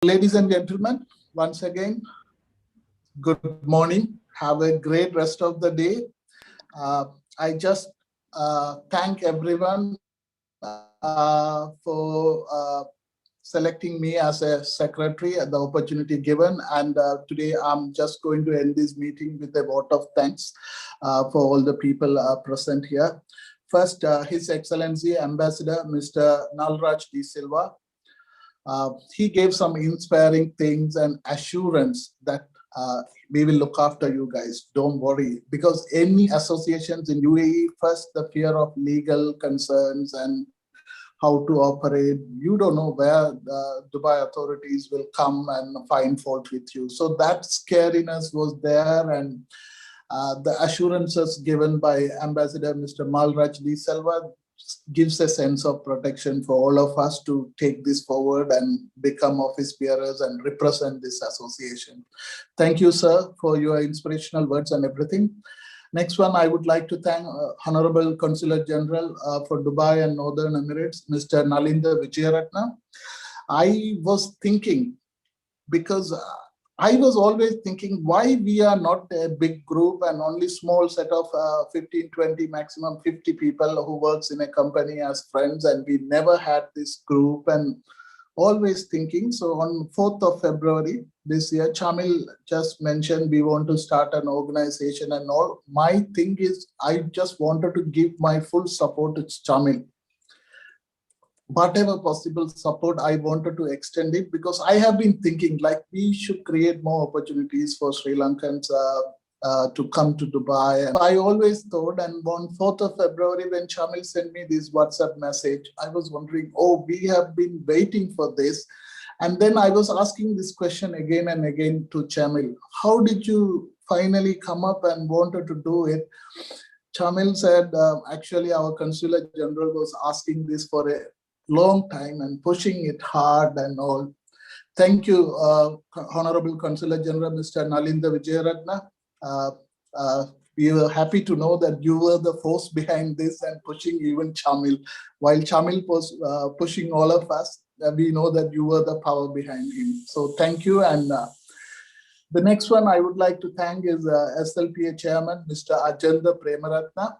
Ladies and gentlemen, once again, good morning. Have a great rest of the day. I just thank everyone for selecting me as a secretary at the opportunity given. And today I'm just going to end this meeting with a vote of thanks for all the people present here. First, His Excellency Ambassador Mr. Nalraj D. Silva. He gave some inspiring things and assurance that we will look after you guys. Don't worry, because any associations in UAE, first the fear of legal concerns and how to operate. You don't know where the Dubai authorities will come and find fault with you. So that scariness was there, and the assurances given by Ambassador Mr. Malraj D. Silva gives a sense of protection for all of us to take this forward and become office bearers and represent this association. Thank you, sir, for your inspirational words and everything. Next one, I would like to thank Honorable Consular General for Dubai and Northern Emirates, Mr. Nalinda Vijayaratna. I was thinking, because I was always thinking why we are not a big group and only small set of 15, 20, maximum 50 people who works in a company as friends, and we never had this group, and always thinking. So on 4th of February this year, Chamil just mentioned we want to start an organization and all. My thing is, I just wanted to give my full support to Chamil. Whatever possible support, I wanted to extend it, because I have been thinking like we should create more opportunities for Sri Lankans to come to Dubai. And I always thought, and on 4th of February, when Chamil sent me this WhatsApp message, I was wondering, oh, we have been waiting for this. And then I was asking this question again and again to Chamil, how did you finally come up and wanted to do it? Chamil said, actually, our Consular General was asking this for a long time and pushing it hard and all. Thank you, Honorable Consular General, Mr. Nalinda Vijayaratna. We were happy to know that you were the force behind this and pushing even Chamil. While Chamil was pushing all of us, we know that you were the power behind him. So thank you. And the next one I would like to thank is SLPA Chairman, Mr. Ajanda Premaratna.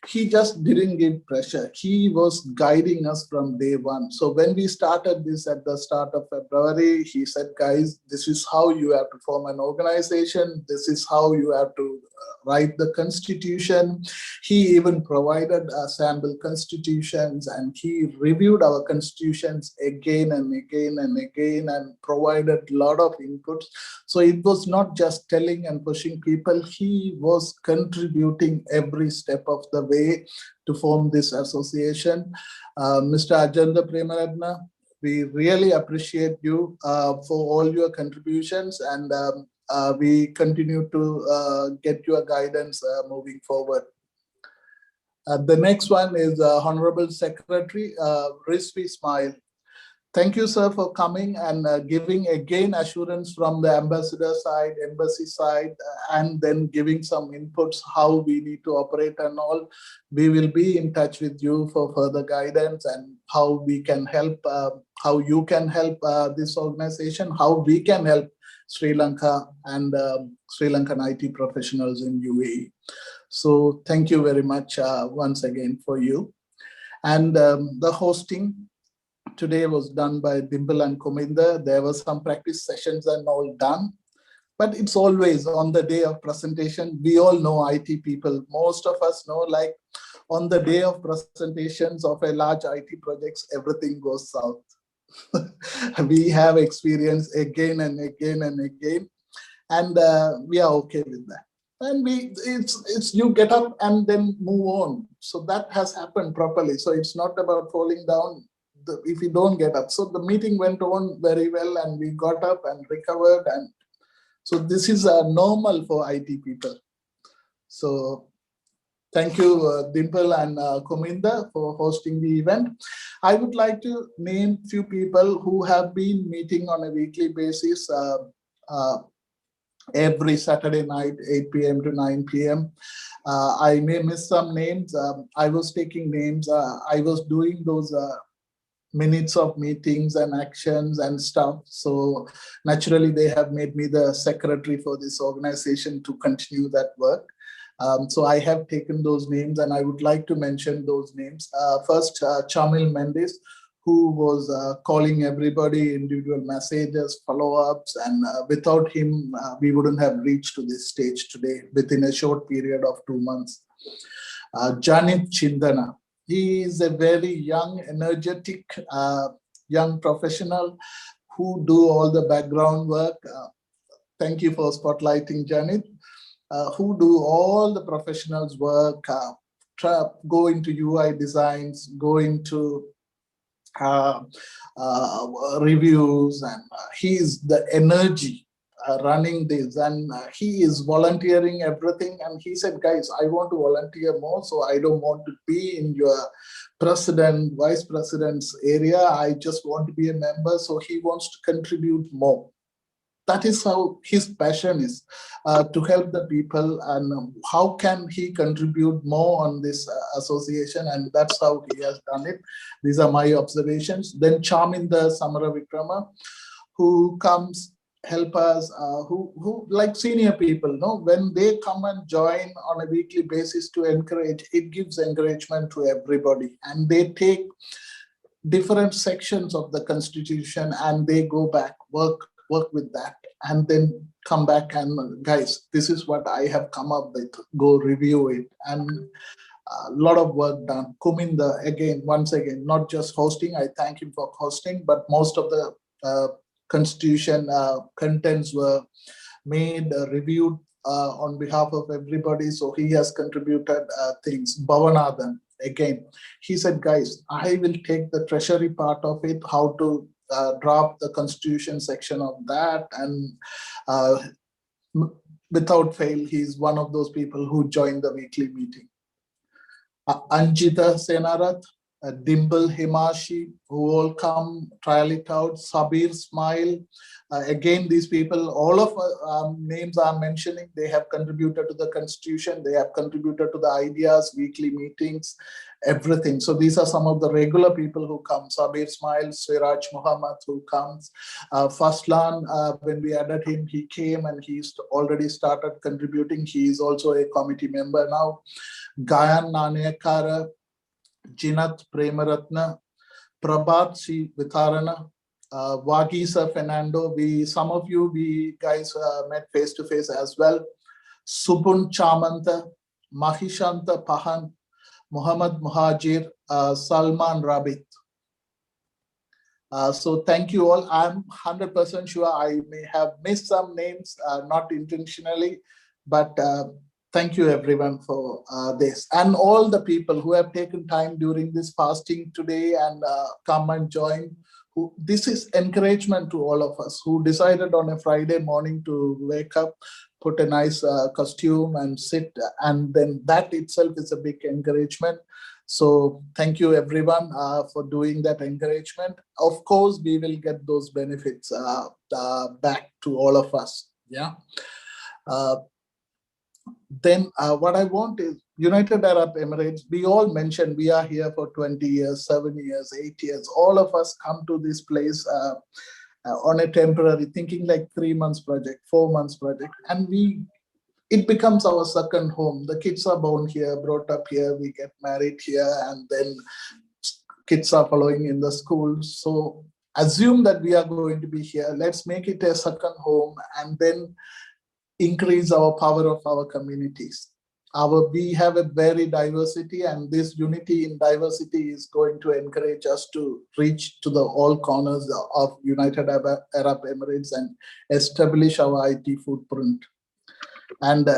He just didn't give pressure. He was guiding us from day one. So when we started this at the start of February, he said, guys, this is how you have to form an organization. This is how you have to write the constitution. He even provided sample constitutions, and he reviewed our constitutions again and again and again and provided a lot of inputs. So it was not just telling and pushing people. He was contributing every step of the way to form this association. Mr. Ajanda Premaratna, we really appreciate you for all your contributions, and we continue to get your guidance moving forward. The next one is Honorable Secretary Rizvi Ismail. Thank you, sir, for coming and giving again assurance from the ambassador side, embassy side, and then giving some inputs how we need to operate and all. We will be in touch with you for further guidance and how we can help, how you can help this organization, how we can help Sri Lanka and Sri Lankan IT professionals in UAE. So thank you very much once again for you. And the hosting today was done by Dimple and Kominda. There were some practice sessions and all done, but it's always on the day of presentation. We all know IT people. Most of us know, like on the day of presentations of a large IT projects, everything goes south. We have experience again and again and again, and we are okay with that. And it's you get up and then move on. So that has happened properly. So it's not about falling down if you don't get up. So the meeting went on very well, and we got up and recovered, and so this is normal for IT people. So thank you, Dimple and Kominda, for hosting the event. I would like to name few people who have been meeting on a weekly basis every Saturday night, 8 p.m. to 9 p.m. I may miss some names. I was taking names. I was doing those minutes of meetings and actions and stuff. So naturally, they have made me the secretary for this organization to continue that work. So I have taken those names, and I would like to mention those names. First, Chamil Mendes, who was calling everybody individual messages, follow-ups, and without him, we wouldn't have reached to this stage today within a short period of 2 months. Janit Chindana, he is a very young, energetic, young professional who do all the background work. Thank you for spotlighting Janit. Who do all the professionals work, go into UI designs, go into uh, reviews, and he is the energy running this, and he is volunteering everything. And he said, guys, I want to volunteer more, so I don't want to be in your president, vice president's area. I just want to be a member. So he wants to contribute more. That is how his passion is, to help the people, and how can he contribute more on this association, and that's how he has done it. These are my observations. Then Charminder Samara Vikrama, who comes help us, who like senior people, when they come and join on a weekly basis to encourage, it gives encouragement to everybody, and they take different sections of the constitution and they go back, work with that, and then come back and, guys, this is what I have come up with, go review it. And a lot of work done. Kuminda, again, once again, not just hosting, I thank him for hosting, but most of the constitution contents were made, reviewed on behalf of everybody. So he has contributed things. Bhavanathan, again, he said, guys, I will take the treasury part of it, how to drop the constitution section of that. And without fail, he's one of those people who joined the weekly meeting. Anjita Senarath, Dimple Himashi, who all come, trial it out. Sabir Smile. Again, these people, all of names I'm mentioning, they have contributed to the constitution, they have contributed to the ideas, weekly meetings, everything. So these are some of the regular people who come. Sabir Smile, Siraj Muhammad, who comes. Faslan, when we added him, he came and he's already started contributing. He is also a committee member now. Gayan Nanekara, Jinath Premaratna, Prabhat C. Vitharana, Wagisa Fernando. Some of you, we guys met face to face as well. Subun Chamanta, Mahishanta Pahan, Muhammad Muhajir, Salman Rabit. So thank you all. I'm 100% sure I may have missed some names, not intentionally, but thank you everyone for this, and all the people who have taken time during this fasting today and come and join. This is encouragement to all of us who decided on a Friday morning to wake up, put a nice costume and sit, and then that itself is a big encouragement. So thank you everyone for doing that encouragement. Of course, we will get those benefits back to all of us. Yeah. Then what I want is United Arab Emirates. We all mentioned we are here for 20 years, 7 years, 8 years. All of us come to this place on a temporary, thinking like 3 months project, 4 months project, and it becomes our second home. The kids are born here, brought up here, we get married here, and then kids are following in the schools. So assume that we are going to be here. Let's make it a second home, and then increase our power of our communities. We have a very diversity, and this unity in diversity is going to encourage us to reach to the all corners of United Arab Emirates and establish our IT footprint. And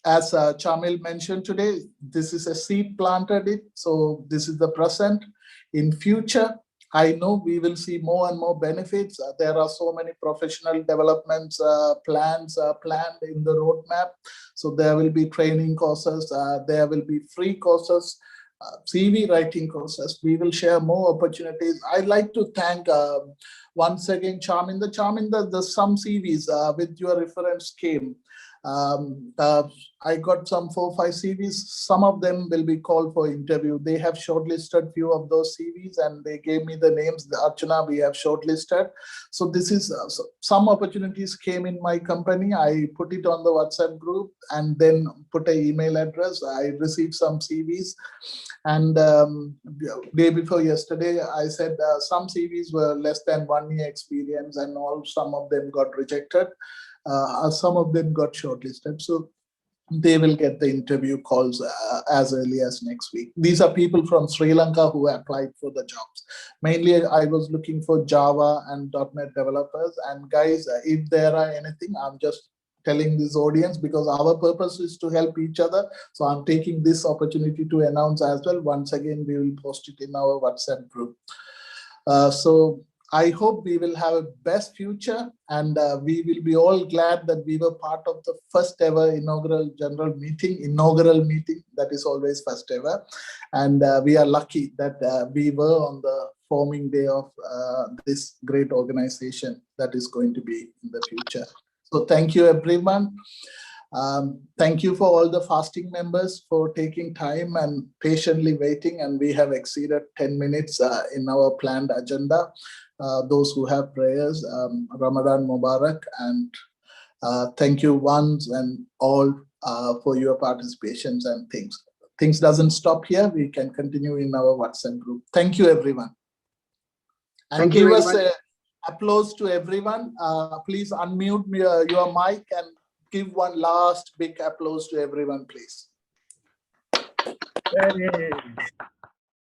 as Chamil mentioned today, this is a seed planted. So this is the present. In future, I know we will see more and more benefits. There are so many professional developments plans planned in the roadmap. So there will be training courses, there will be free courses, CV writing courses. We will share more opportunities. I'd like to thank once again Charminder. Charminder, there's some CVs with your reference came. I got some 4-5 CVs. Some of them will be called for interview. They have shortlisted few of those CVs and they gave me the names. The Archana, we have shortlisted. So this is some opportunities came in my company. I put it on the WhatsApp group and then put an email address. I received some CVs. And day before yesterday, I said some CVs were less than 1 year experience and all. Some of them got rejected. Some of them got shortlisted. So they will get the interview calls as early as next week. These are people from Sri Lanka who applied for the jobs. Mainly, I was looking for Java and .NET developers. And guys, if there are anything, I'm just telling this audience because our purpose is to help each other. So I'm taking this opportunity to announce as well. Once again, we will post it in our WhatsApp group. So I hope we will have a best future, and we will be all glad that we were part of the first ever inaugural general meeting. Inaugural meeting, that is always first ever. And we are lucky that we were on the forming day of this great organization that is going to be in the future. So thank you, everyone. Thank you for all the fasting members for taking time and patiently waiting. And we have exceeded 10 minutes in our planned agenda. Those who have prayers, Ramadan Mubarak, and thank you once and all for your participations and things. Things doesn't stop here. We can continue in our WhatsApp group. Thank you, everyone. And thank you, give us applause to everyone. Please unmute your mic and give one last big applause to everyone, please.